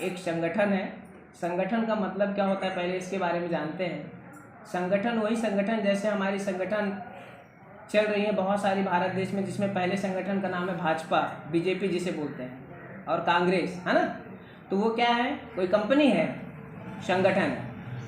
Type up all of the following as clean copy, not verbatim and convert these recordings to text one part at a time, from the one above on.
एक संगठन है। संगठन का मतलब क्या होता है पहले इसके बारे में जानते हैं। संगठन वही संगठन जैसे हमारी संगठन चल रही है बहुत सारी भारत देश में, जिसमें पहले संगठन का नाम है भाजपा, बीजेपी जिसे बोलते हैं, और कांग्रेस, है ना। तो वो क्या है, कोई कंपनी है, संगठन है।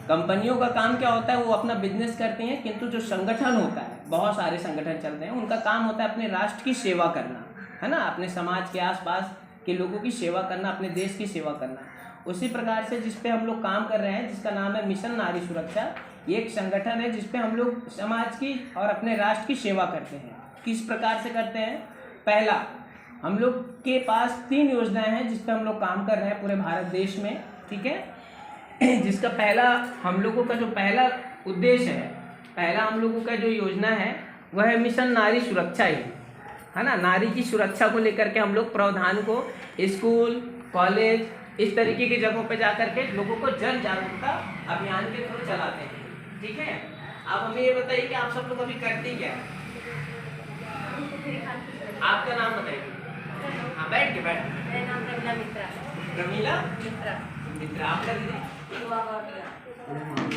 कंपनियों का काम क्या होता है, वो अपना बिजनेस करती हैं, किंतु जो संगठन होता है, बहुत सारे संगठन चलते हैं, उनका काम होता है अपने राष्ट्र की सेवा करना, है ना, अपने समाज के आसपास के लोगों की सेवा करना, अपने देश की सेवा करना। उसी प्रकार से जिस पे हम लोग काम कर रहे हैं, जिसका नाम है मिशन नारी सुरक्षा, ये एक संगठन है जिसपे हम लोग समाज की और अपने राष्ट्र की सेवा करते हैं। किस प्रकार से करते हैं, पहला, हम लोग के पास 3 योजनाएं हैं जिस पे हम लोग काम कर रहे हैं पूरे भारत देश में, ठीक है। जिसका पहला, हम लोगों का जो पहला उद्देश्य है, पहला हम लोगों का जो योजना है वह है मिशन नारी सुरक्षा ही, है ना। नारी की सुरक्षा को लेकर के हम लोग प्रावधान को स्कूल, कॉलेज, इस तरीके की जगहों पे जा करके लोगों को जन जागरूकता अभियान के थ्रू चलाते हैं, ठीक है। अब हमें ये बताइए कि आप सब लोग अभी करती क्या है, आपका नाम बताइए। हाँ, बैठ के बैठ। मेरा नाम प्रमिला मित्रा। प्रमिला मित्रा। मित्रा। आपका दीदी?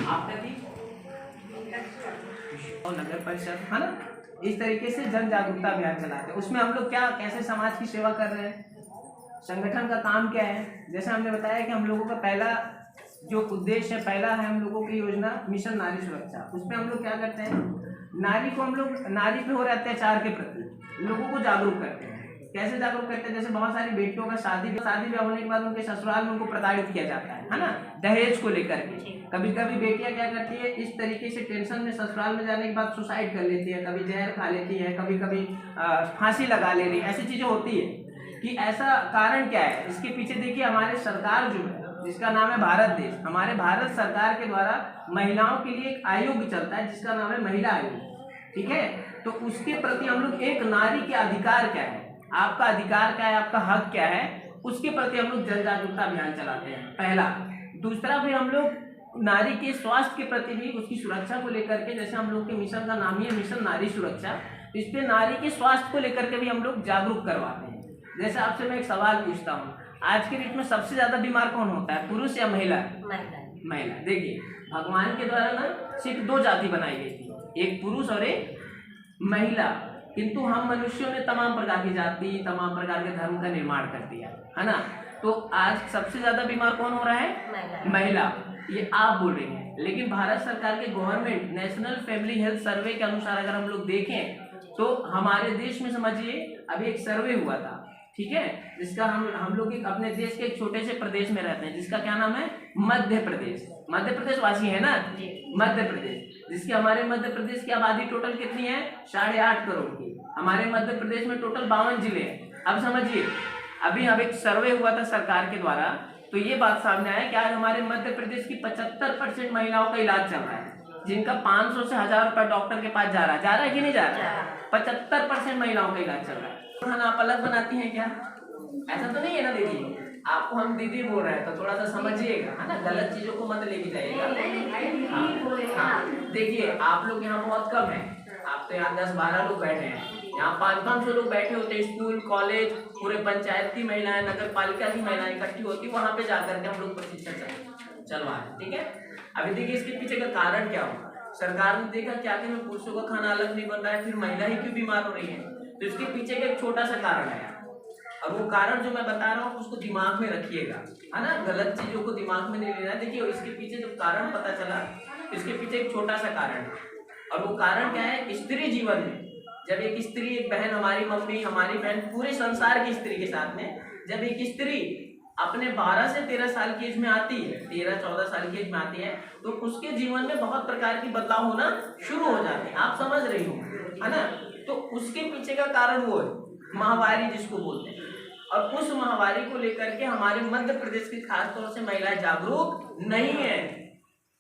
आपका दी? और नगर परिषद, है ना। इस तरीके से जन जागरूकता अभियान चलाते हैं। उसमें हम लोग क्या, कैसे समाज की सेवा कर रहे हैं, संगठन का काम क्या है। जैसे हमने बताया कि हम लोगों का पहला जो उद्देश्य है, पहला है हम लोगों की योजना मिशन नारी सुरक्षा। उसमें हम लोग क्या करते हैं, नारी को हम लोग, नारी पे हो रहे अत्याचार के प्रति लोगों को जागरूक करते हैं। कैसे जागरूक करते हैं, जैसे बहुत सारी बेटियों का शादी ब्याह होने के बाद उनके ससुराल में उनको प्रताड़ित किया जाता है ना, दहेज को लेकर के। कभी कभी बेटियां क्या करती है, इस तरीके से टेंशन में ससुराल में जाने के बाद सुसाइड कर लेती है, कभी जहर खा लेती है, कभी कभी फांसी लगा ले रही है, ऐसी चीजें होती है। कि ऐसा कारण क्या है, इसके पीछे देखिए हमारे सरकार जो है, जिसका नाम है भारत देश, हमारे भारत सरकार के द्वारा महिलाओं के लिए एक आयोग चलता है जिसका नाम है महिला आयोग, ठीक है। तो उसके प्रति हम लोग, एक नारी के अधिकार क्या है, आपका अधिकार क्या है, आपका हक क्या है, उसके प्रति हम लोग जन जागरूकता अभियान चलाते हैं, पहला। दूसरा, फिर हम लोग नारी के स्वास्थ्य के प्रति भी, उसकी सुरक्षा को लेकर के, जैसे हम लोग के मिशन का नाम ही है मिशन नारी सुरक्षा, इस पे नारी के स्वास्थ्य को लेकर के भी हम लोग जागरूक करवाते हैं। जैसे आपसे मैं एक सवाल पूछता हूँ, आज के डेट में सबसे ज्यादा बीमार कौन होता है, पुरुष या महिला? महिला। देखिए, भगवान के द्वारा ना सिर्फ 2 जाति बनाई गई थी, एक पुरुष और एक महिला, किंतु हम मनुष्यों ने तमाम प्रकार की जाति, तमाम प्रकार के धर्म का निर्माण कर दिया, है ना। तो आज सबसे ज्यादा बीमार कौन हो रहा है? महिला। ये आप बोल रही हैं, लेकिन भारत सरकार के government national family health survey के अनुसार अगर हम लोग देखें तो हमारे देश में, समझिए, अभी एक सर्वे हुआ था, ठीक है, जिसका हम लोग अपने देश के एक छोटे से प्रदेश में रहते हैं, जिसका क्या नाम है, मध्य प्रदेश। मध्य प्रदेश वासी है ना, मध्य प्रदेश, जिसकी हमारे मध्य प्रदेश की आबादी टोटल कितनी है, 8.5 करोड़ की। हमारे मध्य प्रदेश में टोटल 52 जिले हैं। अब समझिए, अभी अब एक सर्वे हुआ था सरकार के द्वारा, तो ये बात सामने आया कि आज हमारे मध्य प्रदेश की 75% महिलाओं का इलाज चल रहा है, जिनका 500 से 1000 रुपया डॉक्टर के पास जा रहा है कि नहीं जा रहा है? 75% महिलाओं का इलाज चल रहा है। खाना आप अलग बनाती हैं क्या? ऐसा तो नहीं है ना दीदी, आपको हम दीदी बोल रहे हैं तो थोड़ा सा समझिएगा, है ना, गलत चीजों को मत लेके जाइएगा। हाँ, देखिए, आप लोग यहाँ बहुत कम है, आप तो यहाँ 10-12 लोग बैठे हैं, यहाँ 500-500 लोग बैठे होते हैं। स्कूल, कॉलेज, पूरे पंचायत की महिलाएं, नगर पालिका की महिलाएं इकट्ठी होती, वहां पे जाकर के हम लोग प्रशिक्षण चलवा रहे, ठीक है। अभी देखिए, इसके पीछे का कारण क्या हुआ, सरकार ने देखा कि आखिर में पुरुषों का खाना अलग नहीं बन रहा है, फिर महिला ही क्यों बीमार हो रही है, तो इसके पीछे का एक छोटा सा कारण है, और वो कारण जो मैं बता रहा हूँ उसको दिमाग में रखिएगा, है ना, गलत चीजों को दिमाग में नहीं लेना। देखिए, इसके पीछे जो कारण पता चला, इसके पीछे एक छोटा सा कारण है, और वो कारण क्या है, स्त्री जीवन में जब एक स्त्री, एक बहन, हमारी मम्मी, हमारी बहन, पूरे संसार की स्त्री के साथ में, जब एक स्त्री अपने 12 से 13 साल की एज में आती है, 13-14 साल की एज में आती है, तो उसके जीवन में बहुत प्रकार की बदलाव होना शुरू हो जाते हैं, आप समझ रही हो, है ना। तो उसके पीछे का कारण वो है माहवारी जिसको बोलते हैं, और उस माहवारी को लेकर के हमारे मध्य प्रदेश की खासतौर से महिलाएं जागरूक नहीं है,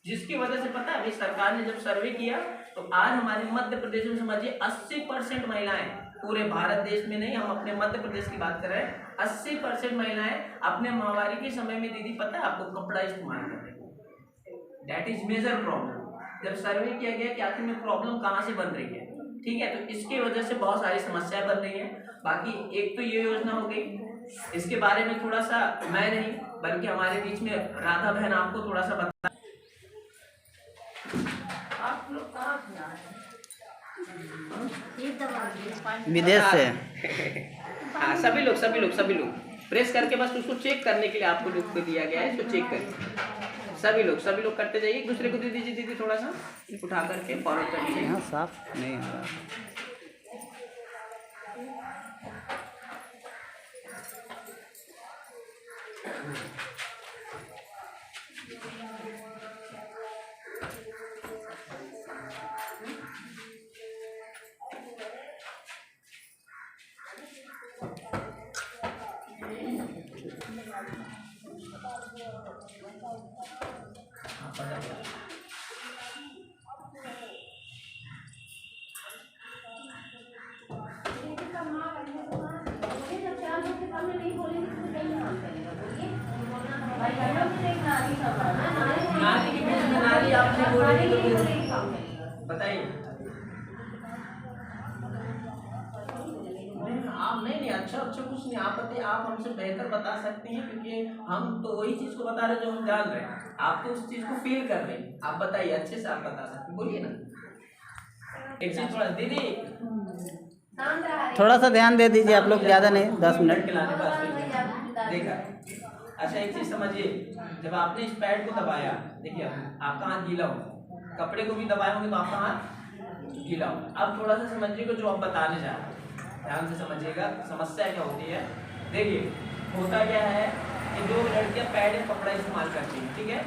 जिसकी वजह से पता है, अभी सरकार ने जब सर्वे किया तो आज हमारे मध्य प्रदेश में, समझिए, 80% महिलाएं, पूरे भारत देश में नहीं, हम अपने मध्य प्रदेश की बात कर रहे हैं, 80% महिलाएं अपने माहवारी के समय में, दीदी पता है आपको, कपड़ा इस्तेमाल कर रही है। That is major problem. जब सर्वे किया गया कि आखिर में प्रॉब्लम कहाँ से बन रही है, ठीक है, तो इसकी वजह से बहुत सारी समस्याएं बन रही हैं। बाकी एक तो ये योजना हो गई, इसके बारे में थोड़ा सा मैं नहीं, बल्कि हमारे बीच में राधा बहन आपको थोड़ा सा बता। आप लोग कहाँ से आए हैं? विदेश से। हाँ, सभी लोग प्रेस करके बस उसको चेक करने के लिए आपको लिख दिया गया है, इसको चेक करें। सभी लोग करते जाइए। एक दूसरे को दे दीजिए दीदी, थोड़ा सा उठा करके फॉरवर्ड कर दीजिए। यहाँ साफ नहीं हो रहा। नारी के बीच में नारी आपने बोली तो बताइए। आप नहीं अच्छा कुछ नहीं, आप बताइए। आप हमसे बेहतर बता सकते हैं, क्योंकि हम तो वही चीज को बता रहे हैं जो हम जान रहे हैं। आप तो उस चीज को फील कर रहे हैं। आप बताइए, अच्छे से आप बता सकते हैं, बोलिए ना। एक चीज थोड़ा दीदी थोड़ा सा ध्यान दे दीजिए आप लोग, ज़्यादा नहीं, 10 मिनट। देखा। अच्छा, एक चीज समझिए, जब आपने इस पैड को दबाया, देखिए आपका हाथ गीला हो, कपड़े को भी दबाए होंगे तो आपका हाथ गीला हो। अब थोड़ा सा समझिएगा जो आप बताने जा रहे हैं, ध्यान से समझिएगा समस्या क्या होती है। देखिए होता क्या है कि जो लड़कियां पैड या कपड़ा इस्तेमाल करती हैं, ठीक है,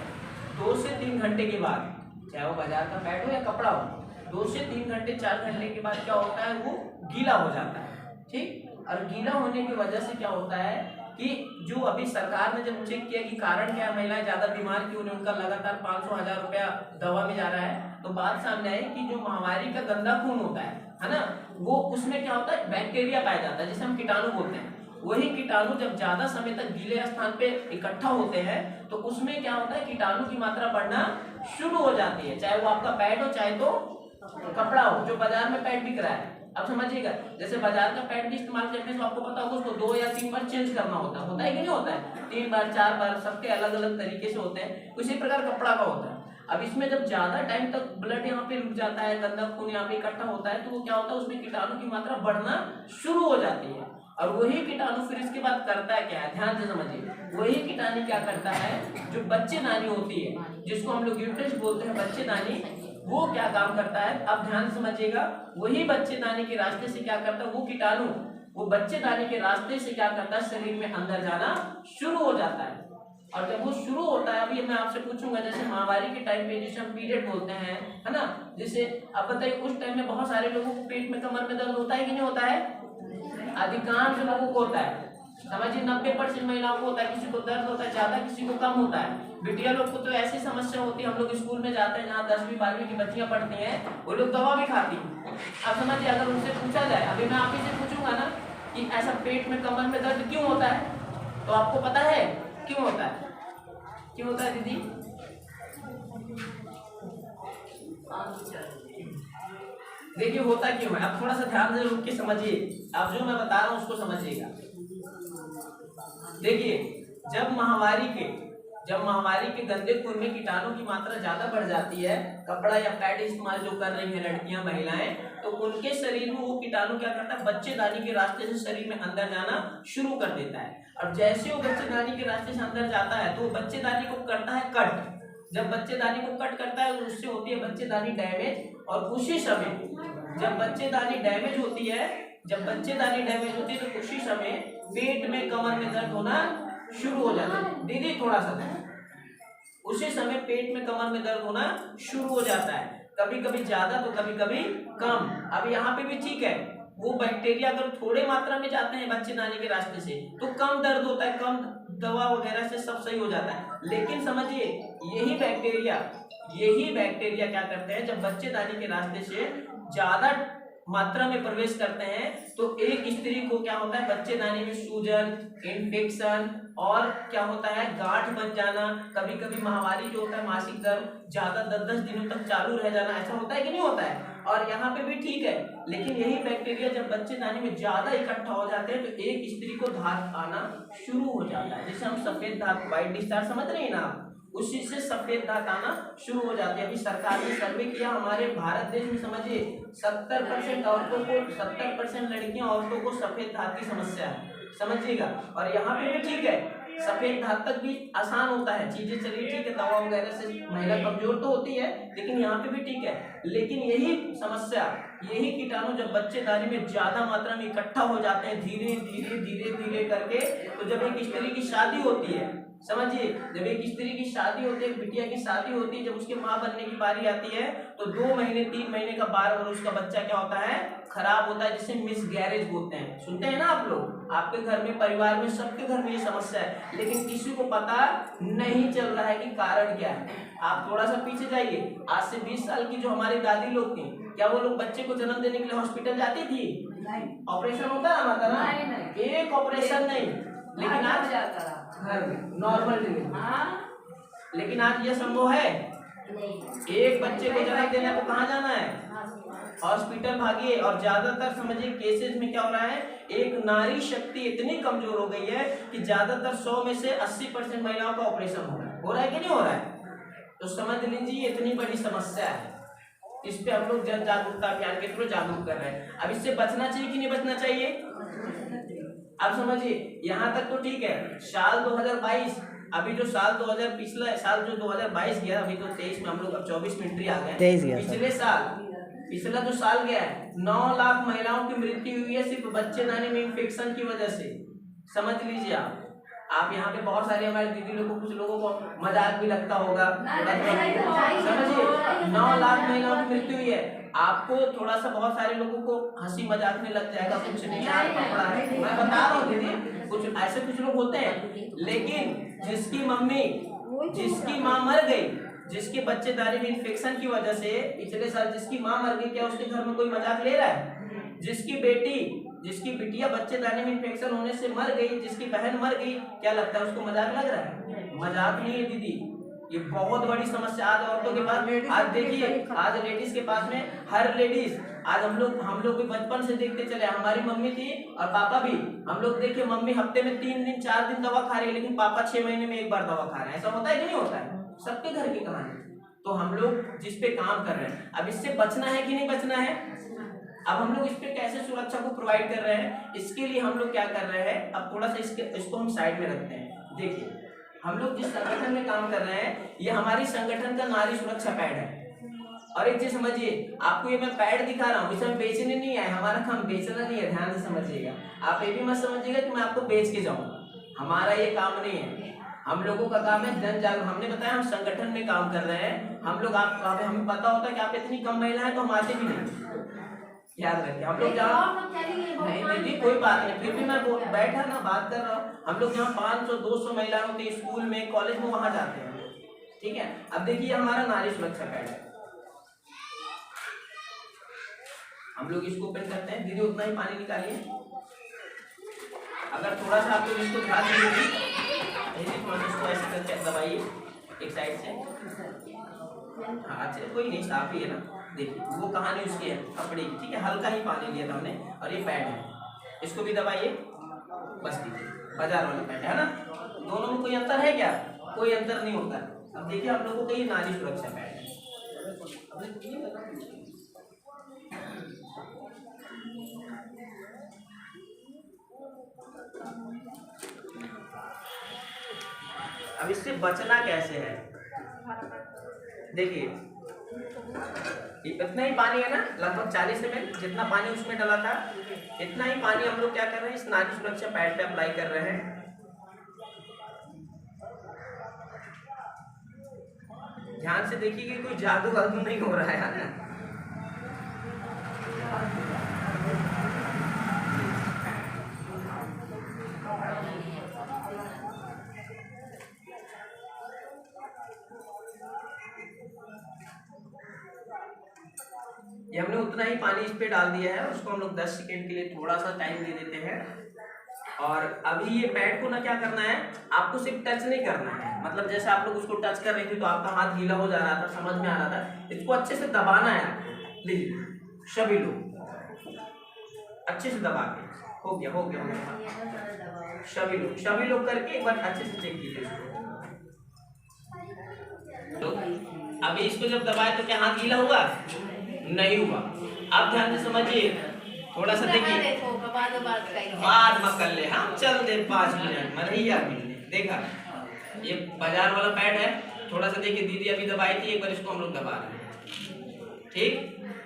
2 से 3 घंटे के बाद, चाहे वो बाजार का पैड हो या कपड़ा हो, 2 से 3 घंटे 4 घंटे के बाद क्या होता है, वो गीला हो जाता है। ठीक, और गीला होने की वजह से क्या होता है कि जो अभी सरकार ने जब चेक किया कि कारण क्या है, महिलाएं ज्यादा बीमार क्यों नहीं, उनका लगातार 500-1000 रुपया दवा में जा रहा है, तो बात सामने आई कि जो महामारी का गंदा खून होता है ना, वो उसमें क्या होता है, बैक्टीरिया पाया जाता है, जिसे हम कीटाणु बोलते हैं। वही कीटाणु जब ज्यादा समय तक गीले स्थान पे इकट्ठा होते हैं तो उसमें क्या होता है, कीटाणु की मात्रा बढ़ना शुरू हो जाती है, चाहे वो आपका पैड हो चाहे तो कपड़ा हो, जो बाजार में पैड बिक रहा है। अब समझिएगा, जैसे बाजार का पैड भी इस्तेमाल करने से आपको पता होगा उसको 2 या 3 बार चेंज करना होता है कि नहीं होता है, 3 बार 4 बार, सबके अलग अलग तरीके से होते हैं। उसी प्रकार कपड़ा का होता है। अब इसमें जब ज्यादा टाइम तक ब्लड यहाँ पे रुक जाता है, गंदा खून यहाँ पे इकट्ठा होता है, तो वो क्या होता है, उसमें कीटाणु की मात्रा बढ़ना शुरू हो जाती है। और वही कीटाणु फिर इसके बाद करता है क्या है, ध्यान से समझिए। वही कीटाणु क्या करता है, जो बच्चेदानी होती है, जिसको हम लोग यूट्रस बोलते हैं, बच्चेदानी, वो क्या काम करता है, अब ध्यान समझिएगा। वही बच्चेदानी के रास्ते से क्या करता है, वो कीटाणु वो बच्चेदानी के रास्ते से क्या करता है, शरीर में अंदर जाना शुरू हो जाता है। और जब वो शुरू होता है, अभी मैं आपसे पूछूंगा, जैसे महामारी के टाइम पे जिसे हम पीरियड बोलते हैं, है ना, जैसे अब बताइए उस टाइम में बहुत सारे लोगों को पेट में, कमर में दर्द होता है कि नहीं होता है, अधिकांश लोगों को होता है। समझिए 90% महिलाओं को होता है, किसी को दर्द होता है ज्यादा, किसी को कम होता है। बिटिया लोग को तो ऐसी समस्या होती है, हम लोग स्कूल में जाते हैं जहाँ 10वीं 12वीं की बच्चियां पढ़ती हैं, वो लोग दवा भी खाती हैं। अब समझिए, अगर उनसे पूछा जाए, अभी मैं आप ही से पूछूंगा ना कि ऐसा पेट में, कमर में दर्द क्यों होता है, तो आपको पता है क्यों होता है, क्यों होता है दीदी? देखिए होता क्यों है, आप थोड़ा सा ध्यान से रुक के समझिए, आप जो मैं बता रहा हूँ उसको समझिएगा। देखिए जब महामारी के गंदे खून में कीटाणु की मात्रा ज्यादा बढ़ जाती है, कपड़ा या पैड इस्तेमाल जो कर रही हैं लड़कियां, महिलाएं, तो उनके शरीर में वो कीटाणु क्या करता है, बच्चेदानी के रास्ते से शरीर में अंदर जाना शुरू कर देता है। और जैसे वो बच्चेदानी के रास्ते से अंदर जाता है तो वो बच्चेदानी को करता है कट। जब बच्चेदानी को कट करता है उससे होती है बच्चेदानी डैमेज, और उसी समय जब बच्चेदानी डैमेज होती है तो उसी समय पेट में, कमर में दर्द होना शुरू हो जाता है। दीदी थोड़ा सा, उसी समय पेट में, कमर में दर्द होना शुरू हो जाता है, कभी कभी ज्यादा तो कभी कभी कम। अब यहाँ पे भी ठीक है, वो बैक्टीरिया अगर थोड़े मात्रा में जाते हैं बच्चेदानी के रास्ते से तो कम दर्द होता है, कम दवा वगैरह से सब सही हो जाता है। लेकिन समझिए यही बैक्टीरिया क्या करते हैं, जब बच्चेदानी के रास्ते से ज्यादा मात्रा में प्रवेश करते हैं तो एक स्त्री को क्या होता है, बच्चेदानी में सूजन, इन्फेक्शन और क्या होता है, गांठ बन जाना, कभी कभी माहवारी जो होता है, मासिक दर्द ज्यादा 10-10 दिनों तक चालू रह जाना, ऐसा होता है कि नहीं होता है। और यहाँ पे भी ठीक है, लेकिन यही बैक्टीरिया जब बच्चेदानी में ज्यादा इकट्ठा हो जाते हैं तो एक स्त्री को धात आना शुरू हो जाता है, जिसे हम सफेद धात, व्हाइट डिस्चार्ज समझ रहे हैं ना आप, उसी से सफेद धात आना शुरू हो जाती है। अभी सरकार ने सर्वे किया हमारे भारत देश में, समझिए 70% औरतों को, 70% लड़कियां औरतों को सफेद धात की समस्या है, समझिएगा। और यहाँ पे भी ठीक है, सफेद धात तक भी आसान होता है, चीजें चलिए ठीक है, दवा वगैरह से महिला कमजोर तो होती है, लेकिन यहाँ पे भी ठीक है। लेकिन यही समस्या, यही कीटाणु जब बच्चेदानी में ज्यादा मात्रा में इकट्ठा हो जाते हैं धीरे धीरे धीरे धीरे करके, तो जब एक स्त्री की शादी होती है, समझिए जब एक स्त्री की शादी होती है, बिटिया की शादी होती है, जब उसके माँ बनने की बारी आती है तो 2 महीने 3 महीने का 12 वर्ष का बच्चा क्या होता है, खराब होता है, जिसे मिसगैरेज बोलते हैं। सुनते हैं ना आप लोग, आपके घर में, परिवार में, सबके घर में ये समस्या है, लेकिन किसी को पता नहीं चल रहा है कि कारण क्या है। आप थोड़ा सा पीछे जाइए, आज से 20 साल की जो हमारी दादी लोग थी, क्या वो लोग बच्चे को जन्म देने के लिए हॉस्पिटल जाती थी? ऑपरेशन होता है माता ना, एक ऑपरेशन नहीं, लेकिन आज घर में नॉर्मल डिलीवरी। लेकिन आज यह संभव है? एक बच्चे को जन्म देने को कहाँ जाना है? हॉस्पिटल भागिए। और ज्यादातर समझिए केसेस में क्या हो रहा है, एक नारी शक्ति इतनी कमजोर हो गई है कि ज्यादातर 100 में से 80% महिलाओं का ऑपरेशन हो रहा है कि नहीं हो रहा है? तो समझ लीजिए इतनी बड़ी समस्या है, इस पे हम लोग जन जागरूकता अभियान के थ्रू जागरूक कर रहे हैं। अब इससे बचना चाहिए कि नहीं बचना चाहिए? अब समझिए, यहाँ तक तो ठीक है, साल 2022, अभी जो साल 2000, पिछला साल जो 2022 गया, अभी तो 23 में हम लोग, अब 24 में एंट्री आ गए, 23 गया। पिछले साल, पिछला जो साल गया है, 9 लाख महिलाओं की मृत्यु हुई है सिर्फ बच्चेदानी में इन्फेक्शन की वजह से। समझ लीजिए आप यहाँ पे बहुत सारे हमारे दीदी लोगों को, कुछ लोगों को मजाक भी लगता होगा, समझिए 9 लाख महिलाओं की मृत्यु हुई है। आपको थोड़ा सा, बहुत सारे लोगों को हंसी मजाक में लग जाएगा, कुछ नहीं यार पकड़ा है, मैं बता रहा हूँ दीदी, कुछ ऐसे कुछ लोग होते हैं, लेकिन जिसकी मम्मी, जिसकी माँ मर गई, जिसके बच्चेदानी में इन्फेक्शन की वजह से पिछले साल जिसकी माँ मर गई, क्या उसके घर में कोई मजाक ले रहा है? जिसकी बेटी, जिसकी बिटिया बच्चेदानी में इन्फेक्शन होने से मर गई, जिसकी बहन मर गई, क्या लगता है उसको मजाक लग रहा है? मजाक नहीं है दीदी, ये बहुत बड़ी समस्या आज औरतों के पास। आज देखिए, आज लेडीज के पास में, हर लेडीज, आज हम लोग भी बचपन से देखते चले, हमारी मम्मी थी और पापा भी, हम लोग देखिए मम्मी हफ्ते में 3 दिन 4 दिन दवा खा रही है, लेकिन पापा 6 महीने में 1 बार दवा खा रहे हैं। ऐसा होता है कि नहीं होता है? सबके घर की कहानी। तो हम लोग जिस पे काम कर रहे हैं, अब इससे बचना है कि नहीं बचना है? अब हम लोग इस पे कैसे सुरक्षा को प्रोवाइड कर रहे हैं, इसके लिए हम लोग क्या कर रहे हैं, अब थोड़ा सा इसको हम साइड में रखते हैं। देखिए, हम लोग जिस संगठन में काम कर रहे हैं, ये हमारी संगठन का नारी सुरक्षा पैड है। और एक चीज समझिए, आपको ये मैं पैड दिखा रहा हूँ, इसमें बेचने नहीं है, हमारा काम बेचना नहीं है, ध्यान से समझिएगा। आप ये भी मत समझिएगा कि मैं आपको बेच के जाऊँ, हमारा ये काम नहीं है। हम लोगों का काम है जन जागरूक। हमने बताया हम संगठन में काम कर रहे हैं, हम लोग, आप हमें पता होता है कि आप इतनी कम महिला है तो हम आते भी नहीं, याद रखिए। हम लोग जहाँ, नहीं दीदी कोई बात नहीं, फिर भी मैं बैठा ना बात कर रहा हूँ, हम लोग जहाँ 500-200 महिलाएं होती है स्कूल में, कॉलेज में, वहां जाते हैं, ठीक है। अब देखिए हमारा नारी सुरक्षा पैड है, हम लोग इसको ओपन करते हैं, दीदी उतना ही पानी निकालिए। अगर थोड़ा सा आप लोग इसको ध्यान दीजिए, थोड़ा सा इसको ऐसे करके दबाइए एक साइड से, हाँ अच्छा, कोई नहीं, साफ ही है ना। देखिए वो कहानी उसकी है कपड़े की, ठीक है, हल्का ही पानी लिया था हमने, और ये पैड है, इसको भी दबाइए, बस दीजिए, बाजार वाला पैड है ना। दोनों में कोई अंतर है क्या? कोई अंतर नहीं होता। अब देखिए हम लोगों का ये नारी सुरक्षा पैड है। अब इससे बचना कैसे है, देखिए इतना ही पानी है ना, लगभग 40 ml, जितना पानी उसमें डाला था इतना ही पानी हम लोग क्या कर रहे हैं, इस नारी सुरक्षा पैड पे अप्लाई कर रहे हैं। ध्यान से देखिए कि कोई जादू वादू नहीं हो रहा है ना। ये हमने उतना ही पानी इस पे डाल दिया है, उसको हम लोग 10 सेकेंड के लिए थोड़ा सा टाइम दे देते हैं। और अभी ये पैड को ना क्या करना है, आपको सिर्फ टच नहीं करना है, मतलब जैसे आप लोग उसको टच कर रहे थे तो आपका हाथ गीला हो जा रहा था, समझ में आ रहा था, इसको अच्छे से दबाना है आपको। लीजिए सभी लोग अच्छे से दबा के, हो गया हो गया हो गया। सभी लोग करके एक बार अच्छे से चेक कीजिए इसको। तो अभी इसको जब दबाए तो क्या हाथ गीला हुआ? नहीं हुआ। आप ध्यान से समझिए, थोड़ा सा देखिए, बाद में कर ले, हम चल दे 5 मिनट मरैया मिलने। देखा ये बाजार वाला पैड है, थोड़ा सा देखिए, दीदी अभी दबाई थी, एक बार इसको हम लोग दबा रहे हैं। ठीक,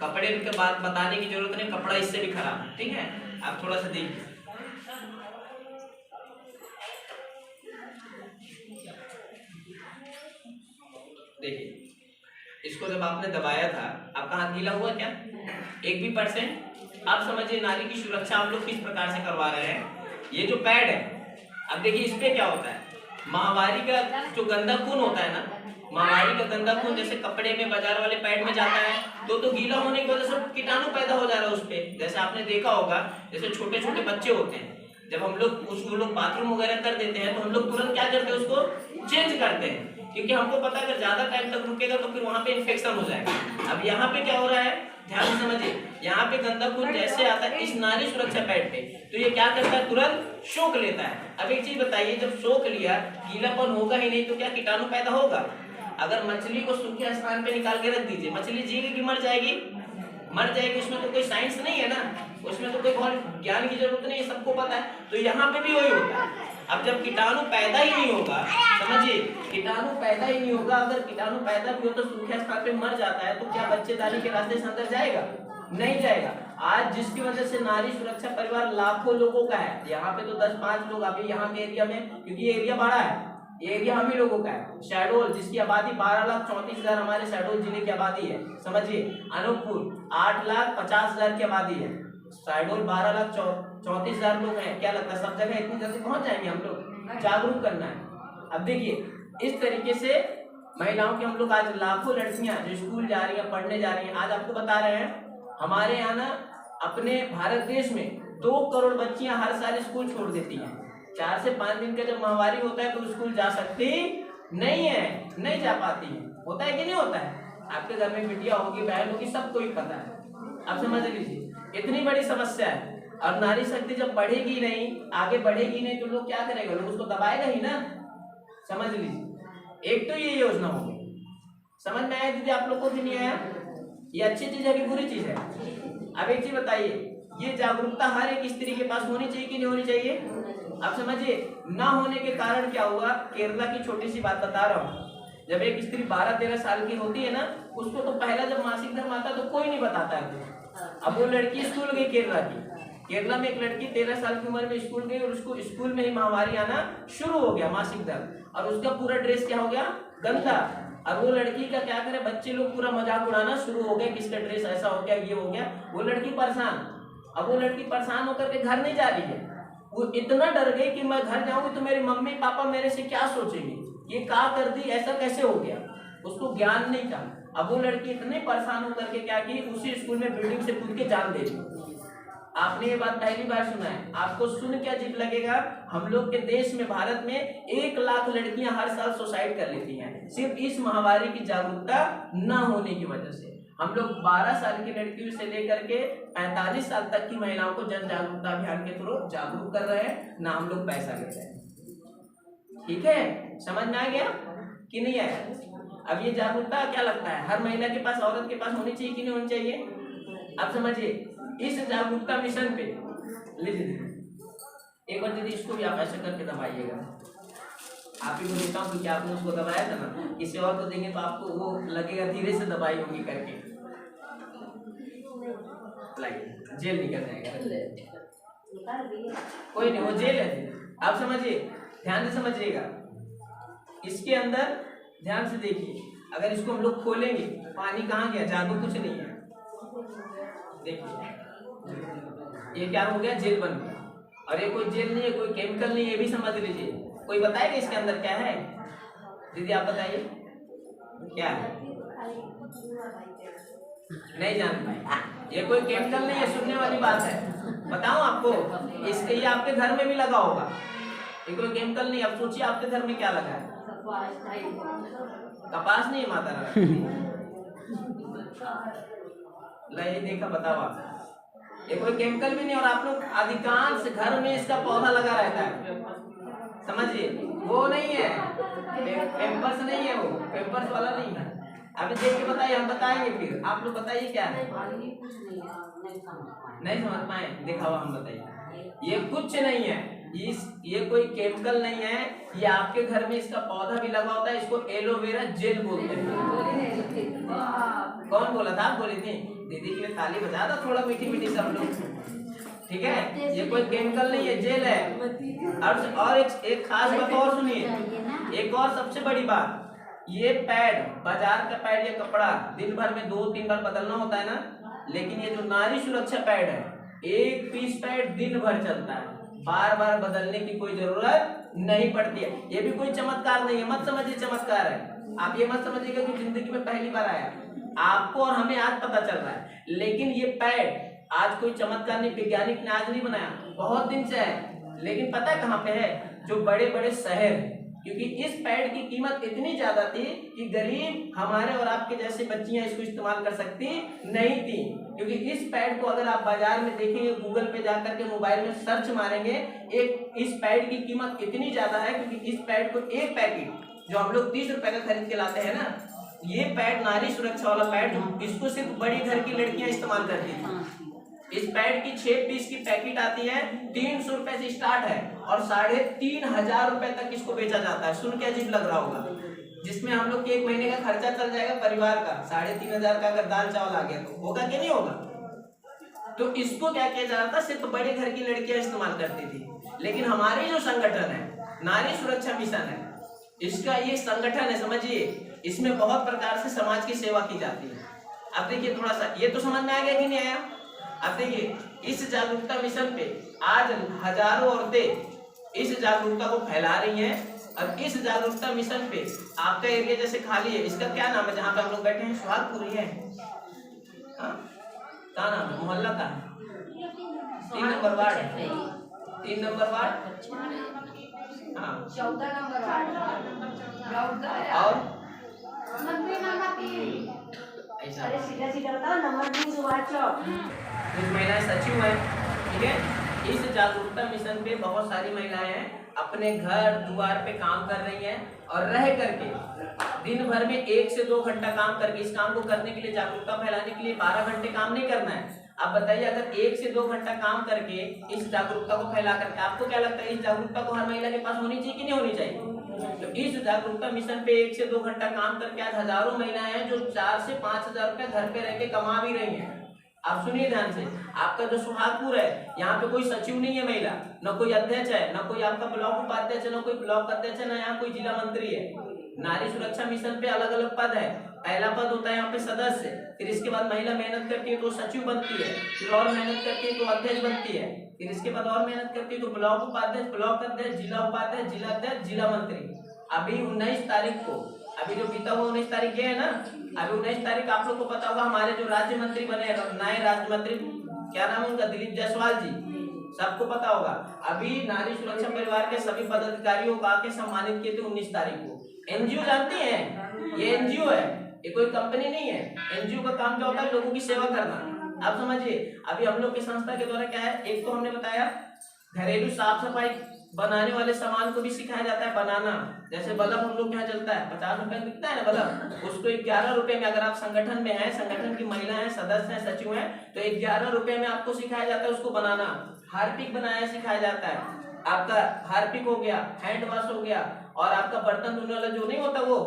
कपड़े के बाद बताने की जरूरत नहीं, कपड़ा इससे भी खराब है। ठीक है, आप थोड़ा सा देखिए, देखिए इसको जब आपने दबाया था आपका हाथ गीला हुआ क्या? 1 भी %? आप समझिए नारी की सुरक्षा हम लोग किस प्रकार से करवा रहे हैं। ये जो पैड है, अब देखिए इस पे क्या होता है, माहवारी का जो गंदा खून होता है ना, माहवारी का गंदा खून जैसे कपड़े में बाजार वाले पैड में जाता है तो गीला होने की वजह से कीटाणु पैदा हो जा रहा है उस पे। जैसे आपने देखा होगा, जैसे छोटे छोटे बच्चे होते हैं, जब हम लोग उसको लोग बाथरूम वगैरह कर देते हैं तो हम लोग तुरंत क्या करते हैं, उसको चेंज करते हैं, क्योंकि हमको पता है अगर ज्यादा टाइम तक रुकेगा तो फिर वहां पे इन्फेक्शन हो जाएगा। अब यहाँ पे क्या हो रहा है, ध्यान से समझिए, यहाँ पे गंदा खून जैसे आता है इस नारी सुरक्षा पैड पे, तो ये क्या करता है, तुरंत सोख लेता है। अब एक चीज बताइए, जब सोख लिया, गीलापन होगा ही नहीं तो क्या कीटाणु पैदा होगा? अगर मछली को सूखे स्थान पे निकाल के रख दीजिए, मछली जिएगी कि मर जाएगी? मर जाएगी। उसमें तो कोई साइंस नहीं है ना, उसमें तो कोई बहुत ज्ञान की जरूरत नहीं है, सबको पता है। तो यहाँ पे भी वही होता है। अब जब कीटाणु पैदा ही नहीं होगा, समझिए, कीटाणु पैदा ही नहीं होगा, अगर कीटाणु पैदा भी हो तो सूखे स्थान पे मर जाता है, तो क्या बच्चेदानी के रास्ते से अंदर जाएगा? नहीं जाएगा। आज जिसकी वजह से नारी सुरक्षा परिवार लाखों लोगों का है, यहाँ पे तो 10-5 लोग अभी यहाँ के एरिया में, क्योंकि ये एरिया बड़ा है, ये एरिया हम ही लोगों का है। शहडोल जिसकी आबादी 12,34,000 हमारे शहडोल जिले की आबादी है, समझिए। अनूपपुर 8,50,000 की आबादी है, शहडोल 12,34,000 लोग हैं। क्या लगता है सब जगह इतनी जल्दी पहुंच जाएंगे हम लोग? जागरूक करना है। अब देखिए इस तरीके से महिलाओं की हम लोग आज लाखों लड़कियां जो स्कूल जा रही हैं, पढ़ने जा रही हैं, आज आपको बता रहे हैं हमारे यहाँ ना अपने भारत देश में 2 करोड़ बच्चियां हर साल स्कूल छोड़ देती हैं। 4 से 5 दिन का जब माहवारी होता है तो स्कूल जा सकती नहीं है, नहीं जा पाती है। होता है कि नहीं होता है? आपके घर में बिटिया होगी, बहन होगी, सबको ही पता है। अब समझ लीजिए इतनी बड़ी समस्या है। और नारी शक्ति जब बढ़ेगी नहीं, आगे बढ़ेगी नहीं, तो लोग क्या करेगा? लोग उसको दबाएगा ही ना। समझ लीजिए, एक तो ये योजना होगी। समझ में आया दीदी आप लोग को कि नहीं आया? ये अच्छी चीज है कि बुरी चीज है? अब एक चीज बताइए, ये जागरूकता हर एक स्त्री के पास होनी चाहिए कि नहीं होनी चाहिए? आप समझिए, ना होने के कारण क्या हुआ, केरला की छोटी सी बात बता रहा हूँ। जब एक स्त्री 12-13 साल की होती है ना, उसको तो पहला जब मासिक धर्म आता तो कोई नहीं बताता है। अब वो लड़की स्कूल गई केरला की, केरला में एक लड़की 13 साल की उम्र में स्कूल गई और उसको स्कूल में ही माहवारी आना शुरू हो गया, मासिक धर्म, और उसका पूरा ड्रेस क्या हो गया, गंदा। और वो लड़की का क्या करे, बच्चे लोग पूरा मजाक उड़ाना शुरू हो गया, किसका ड्रेस ऐसा हो गया, ये हो गया। वो लड़की परेशान, अब वो लड़की परेशान होकर के घर नहीं जा रही है। वो इतना डर गई कि मैं घर जाऊंगी तो मेरे मम्मी पापा मेरे से क्या सोचेंगे, ये क्या कर दी, ऐसा कैसे हो गया। उसको ज्ञान नहीं था। अब वो लड़की इतने परेशान होकर के क्या की, उसी स्कूल में बिल्डिंग से कूद के जान दे दी। आपने ये बात पहली बार सुना है, आपको सुन के अजीब लगेगा। हम लोग के देश में, भारत में 1 लाख लड़कियां हर साल सुसाइड कर लेती हैं, सिर्फ इस महामारी की जागरूकता न होने की वजह से। हम लोग 12 साल की लड़कियों से लेकर के 45 साल तक की महिलाओं को जन जागरूकता अभियान के थ्रू जागरूक कर रहे हैं, ना हम लोग पैसा ले रहे हैं। ठीक है, समझ में आ गया कि नहीं आया? अब ये जागरूकता क्या लगता है, हर महिला के पास, औरत के पास होनी चाहिए कि नहीं होनी चाहिए? आप समझिए, इस जागरूकता मिशन पे लीजिए एक बार दीदी, इसको भी आप ऐसे करके दबाइएगा। आप ही को देता हूँ क्योंकि आपने उसको दबाया था ना, किसी और को देंगे तो आपको वो लगेगा धीरे से दबाई होगी करके, जेल निकल जाएगा। कोई नहीं, वो जेल है। आप समझिए, ध्यान से समझिएगा। इसके अंदर ध्यान से देखिए, अगर इसको हम लोग खोलेंगे, पानी कहाँ गया, जादू कुछ नहीं है। देखिए ये क्या हो गया, जेल बन गया। और ये कोई जेल नहीं है, कोई केमिकल नहीं है, ये भी समझ लीजिए। कोई बताएगा इसके अंदर क्या है? दीदी आप बताइए क्या है? नहीं जान पाए। ये कोई केमिकल नहीं है, सुनने वाली बात है। बताऊं आपको, इसके ये आपके घर में भी लगा होगा, ये कोई केमिकल नहीं। अब सोचिए आपके घर में क्या लगा है। कपास नहीं है माता रानी। नहीं देखा, बताओ आप, ये कोई केमिकल भी नहीं। और आप लोग अधिकांश घर में इसका पौधा लगा रहता है, समझिए। वो नहीं है, पेम्पर्स नहीं है, वो पेम्पर्स वाला नहीं है। अभी देख के बताइए, हम बताएंगे फिर। आप लोग बताइए क्या है, नहीं समझ पाए, दिखाओ, हम बताइए। ये कुछ नहीं है, ये कोई केमिकल नहीं है। ये आपके घर में इसका पौधा भी लगा होता है, इसको एलोवेरा जेल बोलते हैं। कौन बोला था? आप बोली थी। दीदी के लिए ताली बजा दो थोड़ा, मीठी मीठी सब लोग, ठीक है। ये कोई केमिकल नहीं है, जेल है। और एक खास बात और सुनिए, एक और सबसे बड़ी बात, ये पैड, बाजार का पैड या कपड़ा दिन भर में 2-3 बार बदलना होता है ना, लेकिन ये जो नारी सुरक्षा पैड है, एक पीस पैड दिन भर चलता है, बार बार बदलने की कोई जरूरत नहीं पड़ती है। ये भी कोई चमत्कार नहीं है, मत समझिए चमत्कार है। आप ये मत समझिएगा कि जिंदगी में पहली बार आया, आपको और हमें आज पता चल रहा है। लेकिन ये पैड आज कोई चमत्कार नहीं, वैज्ञानिक ने आज नहीं बनाया, बहुत दिन से है। लेकिन पता है कहाँ पे है? जो बड़े बड़े शहर, क्योंकि इस पैड की कीमत इतनी ज्यादा थी कि गरीब हमारे और आपके जैसे बच्चियां इसको इस्तेमाल कर सकती नहीं थी। क्योंकि इस पैड को अगर आप बाजार में देखेंगे, गूगल पे जाकर के मोबाइल में सर्च मारेंगे, इस पैड की कीमत इतनी ज्यादा है। क्योंकि इस पैड को एक पैकेट जो हम लोग 30 रुपए का खरीद के लाते हैं ना, ये पैड नारी सुरक्षा वाला पैड, जो इसको सिर्फ बड़ी घर की लड़कियां इस्तेमाल करती हैं। इस पैड की 6 पीस की पैकेट आती है, 300 रुपए से स्टार्ट है और 3500 रुपए तक इसको बेचा जाता है। सुन के अजीब लग रहा होगा, जिसमें हम लोग के 1 महीने का खर्चा चल जाएगा परिवार का। 3500 का अगर दाल चावल आ गया तो होगा कि नहीं होगा? तो इसको क्या किया जा रहा था, सिर्फ बड़े घर की लड़कियां इस्तेमाल करती थी। लेकिन हमारी जो संगठन है, नारी सुरक्षा मिशन है, इसका ये संगठन है, समझिए, इसमें बहुत प्रकार से समाज की सेवा की जाती है। अब देखिए थोड़ा सा, ये तो समझ में आ गया कि नहीं आया? अब देखिए, इस जागरूकता मिशन पे आज हजारों औरतें इस जागरूकता को फैला रही हैं। और इस जागरूकता मिशन पे आपका एरिया जैसे खाली है, इसका क्या नाम है जहाँ पे हम लोग बैठे हैं? सुहागपुरी है, क्या नाम है? मोहल्ला का 3 नंबर वार्ड है, 3 नंबर वार्ड, हाँ 14 नंबर वार्ड और ऐसा। अरे सीधा सीधा बताओ, नंबर 2 सुभाष चौक। कुछ महिलाएं सचिव हैं, ठीक है। इस जागरूकता मिशन पे बहुत सारी महिलाएं हैं, अपने घर द्वार पे काम कर रही हैं और रह करके दिन भर में 1 से 2 घंटा काम करके, इस काम को करने के लिए, जागरूकता फैलाने के लिए 12 घंटे काम नहीं करना है। आप बताइए, अगर 1 से 2 घंटा काम करके इस जागरूकता को फैला करके, आपको क्या लगता है इस जागरूकता को हर महिला के पास होनी चाहिए कि नहीं होनी चाहिए? तो इस जागरूकता मिशन पे 1 से 2 घंटा काम करके आज हजारों महिलाएं हैं जो 4 से 5000 रुपए घर पे रह के कमा भी रही हैं। आप सुनिए ध्यान से, आपका जो सुहागपुर है, यहाँ पे कोई सचिव नहीं है महिला, न कोई अध्यक्ष है, न कोई आपका ब्लॉक उपाध्यक्ष है, न कोई ब्लॉक अध्यक्ष है, न यहाँ कोई जिला मंत्री है। नारी सुरक्षा मिशन पे अलग अलग पद है। पहला पद होता है यहाँ पे सदस्य, फिर इसके बाद महिला मेहनत करती है तो सचिव बनती है, फिर और मेहनत करती है तो अध्यक्ष बनती है, फिर इसके बाद और मेहनत करती है तो ब्लॉक उपाध्यक्ष, ब्लॉक अध्यक्ष, जिला उपाध्यक्ष, जिला अध्यक्ष, जिला मंत्री। अभी 19 तारीख को, अभी जो बीता हुआ 19 तारीख है ना, अभी 19 तारीख आप लोग को पता होगा, हमारे जो राज्य मंत्री बने, नए राज्य मंत्री, क्या नाम है उनका, दिलीप जायसवाल जी, सबको पता होगा। अभी नारी सुरक्षा परिवार के सभी पदाधिकारियों को आके सम्मानित किए थे 19 तारीख को। एनजीओ जानती हैं, ये एनजीओ है, ये कोई कंपनी नहीं है। एनजीओ का काम क्या होता है? लोगों की सेवा करना। आप समझिए, अभी हम लोग की संस्था के द्वारा क्या है, एक तो हमने बताया घरेलू साफ सफाई बनाने वाले सामान को भी सिखाया जाता है बनाना। जैसे बल्ब हम लोग यहाँ चलता है, 50 रुपए बिकता है ना बल्ब, उसको 11 रुपए में, अगर आप संगठन में हैं, संगठन की महिला हैं, सदस्य हैं, सचिव हैं, तो 11 रुपए में आपको सिखाया जाता है उसको बनाना। हार्पिक बनाया सिखाया जाता है, आपका हार्पिक हो गया, हैंड वॉश हो गया, और आपका बर्तन धोने वाला जो नहीं होता, वो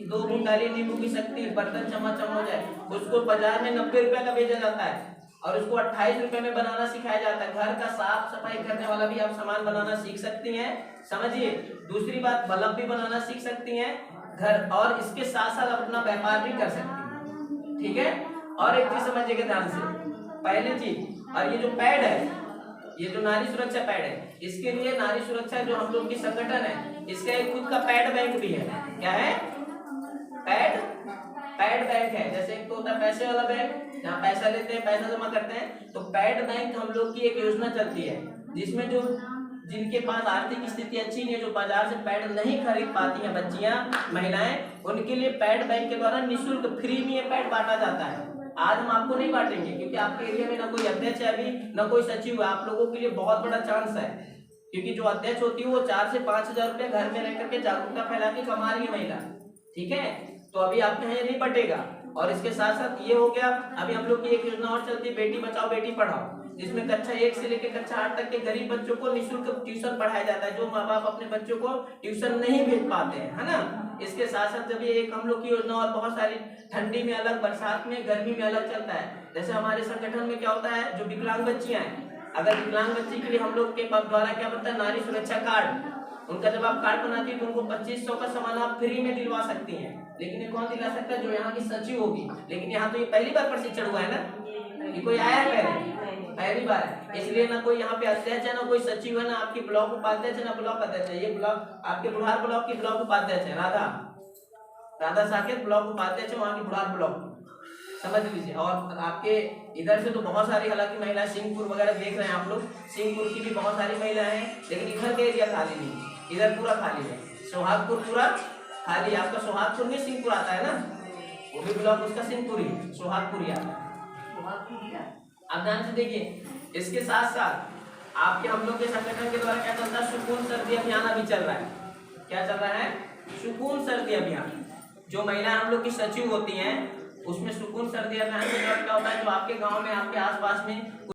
2 बूंद डाली नींबू की शक्ति, बर्तन चमचम हो जाए, उसको बाजार में 90 रुपए का बेचा जाता है और उसको 28 रुपए में बनाना सिखाया जाता है। घर का साफ सफाई करने वाला भी आप सामान बनाना सीख सकती हैं, समझिए। दूसरी बात, बल्ब भी बनाना सीख सकती हैं घर, और इसके साथ साथ अपना व्यापार भी कर सकती हैं, ठीक है। और एक चीज समझिएगा ध्यान से, पहली चीज, और ये जो पैड है, ये जो नारी सुरक्षा पैड है, इसके लिए नारी सुरक्षा जो हम लोग की संगठन है, इसका एक खुद का पैड बैंक भी है। क्या है? पैड पैड बैंक है, जैसे एक तो होता है पैसे वाला बैंक जहाँ पैसा लेते हैं पैसा जमा करते हैं, तो पैड बैंक हम लोग की एक योजना चलती है जिसमें जो जिनके पास आर्थिक स्थिति अच्छी नहीं है, जो बाजार से पैड नहीं खरीद पाती हैं बच्चियां महिलाएं, उनके लिए पैड बैंक के द्वारा निःशुल्क फ्री में ये पैड बांटा जाता है। आज हम आपको नहीं बांटेंगे क्योंकि आपके एरिया में ना कोई अध्यक्ष है अभी ना कोई सचिव है। आप लोगों के लिए बहुत बड़ा चांस है क्योंकि जो अध्यक्ष होती है वो 4 से 5 हजार रुपये घर में रह करके जागरूकता फैला के कमा रही है महिला, ठीक है। तो अभी आपके यहाँ ये नहीं बटेगा। और इसके साथ साथ ये हो गया, अभी हम लोग की एक योजना और चलती है बेटी बचाओ बेटी पढ़ाओ, जिसमें कक्षा 1 से लेकर कक्षा 8 तक के गरीब बच्चों को निःशुल्क ट्यूशन पढ़ाया जाता है, जो माँ बाप अपने बच्चों को ट्यूशन नहीं भेज पाते हैं, है ना। इसके साथ साथ जब ये एक हम लोग की योजना और बहुत सारी, ठंडी में अलग, बरसात में, गर्मी में अलग चलता है। जैसे हमारे संगठन में क्या होता है, जो विकलांग बच्चियां हैं, अगर विकलांग बच्ची के लिए हम लोग के द्वारा क्या बनता है, नारी सुरक्षा कार्ड, उनका जब आप कार्ड बनाती है तो उनको 2500 का सामान आप फ्री में दिलवा सकती हैं। लेकिन ये कौन दिला सकता है, जो यहाँ की सचिव होगी। लेकिन यहाँ तो ये पहली बार प्रशिक्षण हुआ है ना, ये कोई आया है पहली बार है, इसलिए ना कोई यहाँ पे अध्यक्ष है ना कोई सचिव है ना आपकी ब्लॉक उपाध्यक्ष है ना ब्लॉक अध्यक्ष है। ये ब्लॉक आपके बुढ़ार ब्लॉक की ब्लॉक उपाध्यक्ष है राधा साकेत ब्लॉक उपाध्यक्ष है वहाँ की बुढ़ार ब्लॉक, समझ लीजिए। और आपके इधर से तो बहुत सारी हालांकि महिला सिंहपुर वगैरह देख रहे हैं आप लोग, सिंहपुर की भी बहुत सारी महिलाएं हैं, लेकिन इधर का एरिया खाली नहीं, इधर पूरा खाली है। सोहागपुर पूरा खाली, आपका सोहागपुर में सिंहपुर आता है ना, वो भी ब्लॉक उसका सिंहपुर ही सोहागपुर ही आता है। आप ध्यान से देखिए। इसके साथ साथ आपके हम लोग के संगठन के द्वारा क्या चलता है, सुकून सर्दी अभियान अभी चल रहा है। क्या चल रहा है, सुकून सर्दी अभियान। जो महिलाएं हम लोग की सचिव होती हैं उसमें सुकून सर्दी अभियान के द्वारा क्या होता है, जो आपके गाँव में आपके आसपास में